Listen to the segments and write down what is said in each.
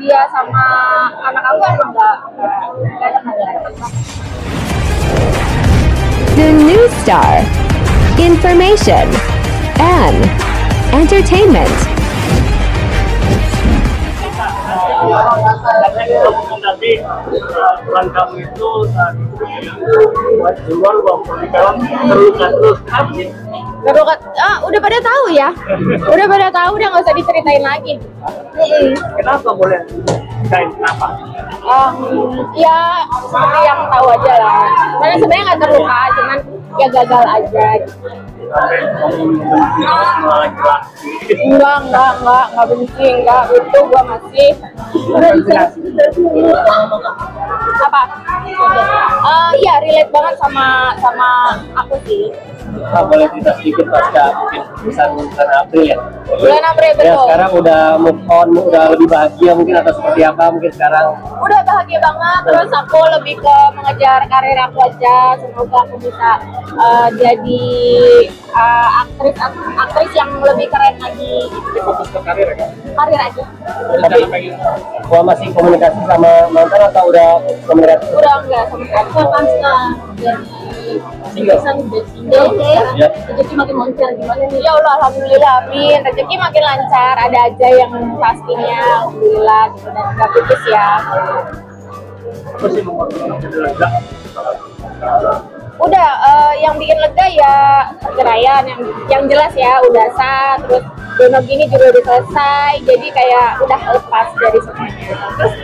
dia sama anak aku emang nggak ada. The New Star. Information and entertainment. Nanti peran kamu itu saat buat di luar di dalam terus apa sih? Udah pada tahu ya, udah pada tahu, udah nggak usah diceritain lagi. Kenapa boleh? Kenapa? Ya seperti yang tahu aja lah. Karena sebenarnya nggak terluka, cuman ya gagal aja. Sampai kamu benci sama laki-laki. Enggak benci, enggak, itu gua masih apa? Iya relate banget sama aku sih. Boleh cerita sedikit pasca mungkin pesan April ya? Bulan April betul. Ya sekarang udah move on, udah lebih bahagia mungkin atau seperti apa mungkin sekarang? Udah bahagia banget, terus aku lebih ke mengejar karir aku aja. Semoga aku bisa jadi aktris yang lebih keren lagi. Fokus ke karir ya? Karir aja. Tapi gua masih komunikasi sama mantan atau udah komunikasi? Udah enggak sama sekali. Single. Ya. Rezeki makin lancar gimana nih? Ya Allah, alhamdulillah, amin. Rezeki makin lancar, ada aja yang pastinya, alhamdulillah gitu, dan nggak putus ya. Apa sih membuat kamu lega? Udah, yang bikin lega ya perceraian, yang jelas ya udah sah, terus donor gini juga udah selesai, jadi kayak udah lepas dari semuanya. Terus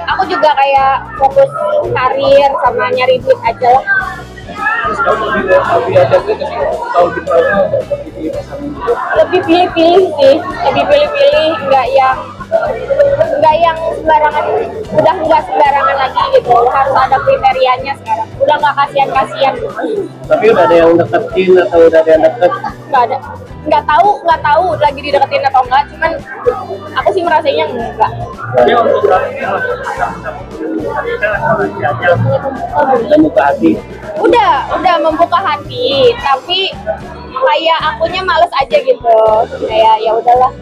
aku juga kayak fokus karir sama nyari duit aja lah. Terus kamu lebih ada gitu sih kalau di tahun Lebih pilih-pilih sih, nggak yang sembarangan, udah nggak sembarangan lagi gitu, harus ada kriterianya sekarang, udah nggak kasihan Tapi udah ada yang deketin atau udah ada yang deket? nggak tahu lagi dideketin atau enggak, cuman aku sih merasanya enggak. Tapi untuk kali ini Udah buka hati? Udah membuka hati, tapi kayak akunya males aja gitu, kayak ya udahlah.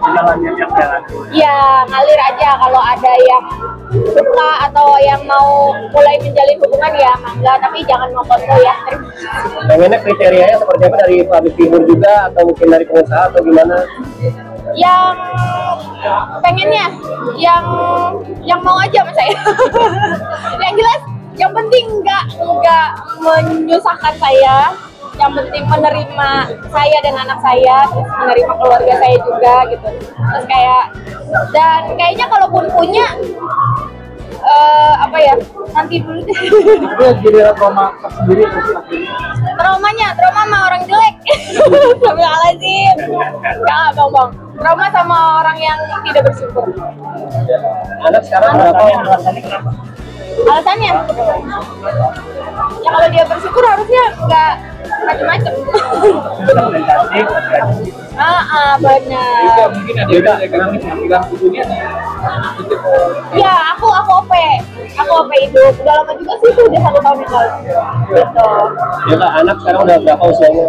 jalannya yang jalan. Ya ngalir aja, kalau ada yang suka atau yang mau mulai menjalin hubungan ya mangga, tapi jangan mau konto ya. Pengennya kriterianya seperti apa, dari public figure juga atau mungkin dari pengusaha atau gimana? Yang pengennya yang mau aja sama saya. Yang jelas yang penting nggak menyusahkan saya, yang penting menerima saya dan anak saya, terus menerima keluarga saya juga gitu. Terus dan kayaknya kalaupun punya nanti dulu deh. Itu jadi trauma sendiri sih. Trauma sama orang jelek. Astagfirullahaladzim. Enggak, bang. Trauma sama orang yang tidak bersyukur. Anak sekarang berapa? Alasannya kenapa? Alasannya? Ya kalau dia bersyukur harusnya nggak macem-macem. Benar. Mungkin ada yang bilang hubungnya Ya, aku OP hidup. Udah lama juga sih, itu udah 1 tahun yang lalu. Gitu. Ya Kak, anak sekarang udah berapa usianya?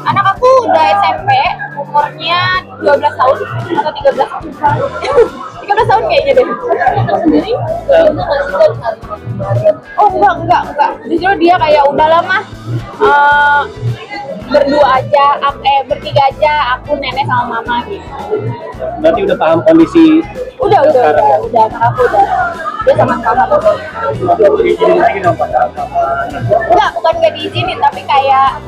Anak aku udah SMP, umurnya 12 tahun atau 13 tahun. 13 tahun kayaknya deh. Sendiri? Oh enggak. Justru dia kayak udah lama berdua aja, bertiga aja, aku nenek sama mama gitu. Berarti udah paham kondisi? Udah, anak aku udah. Dia sama kakak. diizinin lagi dong Pak. Bukan nggak diizinin, tapi kayak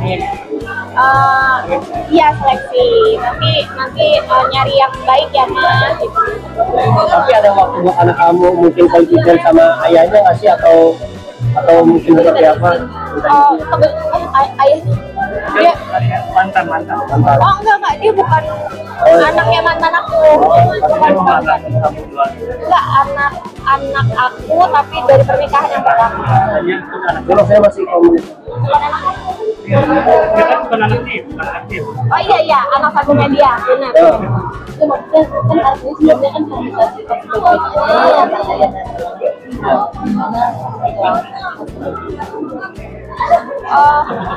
iya seleksi. Nanti nyari yang baik ya Mas gitu. Tapi ada waktu buat anak kamu mungkin konfiden sama ayahnya nggak sih, atau mungkin seperti apa? Ayahnya dia Mantan. enggak, dia bukan anaknya mantan aku. Bukan. Enggak, anak aku tapi dari pernikahan yang pertama. Kalau saya masih komunikasi. Bukan anak aku. Dia kan bukan anak aktif. Oh iya, anak satunya dia, benar. Kan artinya sebelumnya kan komunikasi.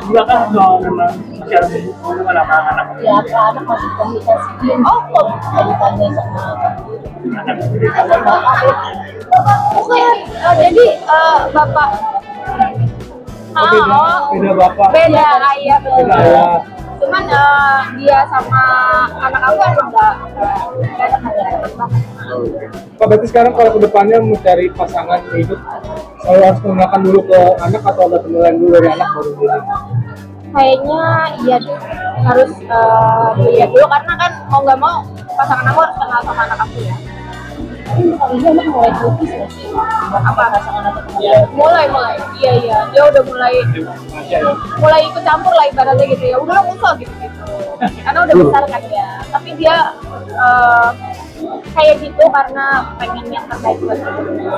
Juga kan memang cara hubungan sama anak? Ya anak masih komunikasi. Oh kok ditanya sama Anak sendiri kan Oke, jadi bapak beda bapak. beda ayah betul. Beda ayah. Cuman dia sama anak aku emang nggak deket banget. Pak, berarti sekarang kalau kedepannya mencari pasangan hidup selalu harus menggunakan dulu ke anak atau ada penilaian dulu dari anak baru dulu? Kayaknya iya deh, harus lihat dulu karena kan mau nggak mau pasangan aku harus kenal sama anak aku ya. kalau dia anak mulai kritis nggak sih? Apa pasangan atau kemudian? Mulai iya dia udah mulai ikut campur lah ibaratnya gitu ya, udah lo usah gitu karena udah besar kan ya, tapi dia kayak gitu karena pengen yang terbaik buat dia.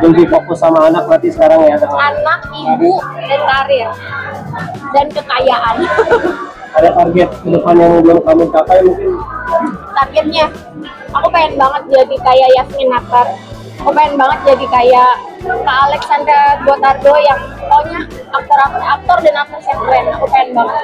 Lebih fokus sama anak berarti sekarang ya. Anak, ibu, dan karir dan kekayaan. Ada target ke depan yang belum kamu capai mungkin? Targetnya aku pengen banget jadi kayak Yasmin Nakar, aku pengen banget jadi kayak Kak Alexandra Gotardo yang pokoknya aktor dan aktris yang keren, aku pengen banget.